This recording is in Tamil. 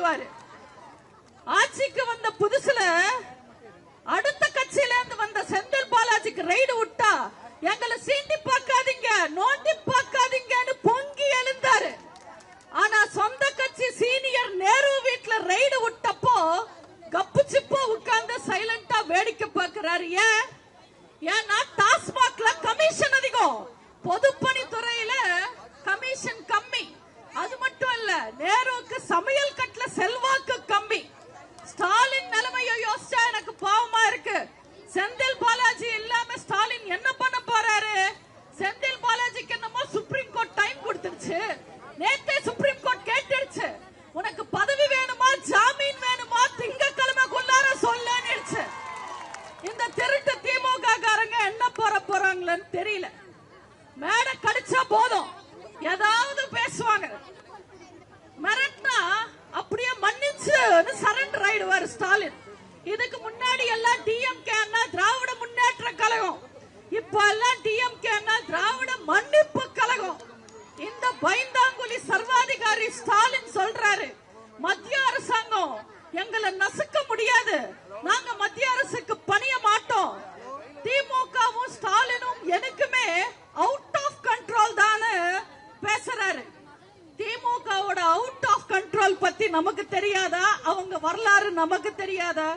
பேசுவாரு. ஆட்சிக்கு வந்த புதுசுல அடுத்த கட்சியில இருந்து வந்த செந்தில் பாலாஜிக்கு ரைடு விட்டா எங்களை சீண்டி பார்க்காதீங்க, நோண்டி பார்க்காதீங்கன்னு பொங்கி எழுந்தாரு. ஆனா சொந்த கட்சி சீனியர் நேரு வீட்டுல ரைடு விட்டப்போ கப்பு சிப்போ உட்கார்ந்து சைலண்டா வேடிக்கை பார்க்கிறாரு. ஏன்னா டாஸ்மாக்ல கமிஷன் அதிகம், பொதுப்பணித்துறையில கமிஷன் கம்மி. அது மட்டும் இல்ல, நேருவுக்கு சமையல் கட்டுல செல்வாக்கு கம்மி. ஸ்டாலின் நிலைமையை யோசிச்சா எனக்கு பாவமா இருக்கு. செந்தில் பாலாஜி இல்லாம ஸ்டாலின் என்ன பண்ண போறாரு? செந்தில் பாலாஜிக்கு என்னமோ சுப்ரீம் கோர்ட் டைம் கொடுத்துருச்சு. நேத்தே சுப்ரீம் கோர்ட் கேட்டுருச்சு, உனக்கு பதவி வேணுமா ஜாமீன் வேணுமா திங்கக்கிழமைக்குள்ளார சொல்லுச்சு. இந்த திருட்டு திமுக காரங்க என்ன போறாங்கன்னு தெரியல. மேடை கடிச்சா போதும் ஏதாவது பேசுவாங்க. மிரட்டினா அப்படியே மன்னிச்சு சரண்டர் ஆயிடுவார் ஸ்டாலின். இதுக்கு முன்னாடி எல்லாம் டிஎம்கே திராவிட முன்னேற்ற கழகம், இப்ப எல்லாம் டிஎம்கே திராவிட மன்னிப்பு கழகம். இந்த பைந்தாங்குழி சர்வாதிகாரி ஸ்டாலின் சொல்றாரு, மத்திய அரசாங்கம் எங்களை நசுக்க முடியாது, நாங்க மத்திய அரசுக்கு பணிய மாட்டோம். திமுகவும் ஸ்டாலினும் எனக்குமே அவுட் ஆஃப் கண்ட்ரோல் தான் பேசுறாரு. திமுகவோட அவுட் ஆஃப் கண்ட்ரோல் பத்தி நமக்கு தெரியாதா? அவங்க வரலாறு நமக்கு தெரியாதா?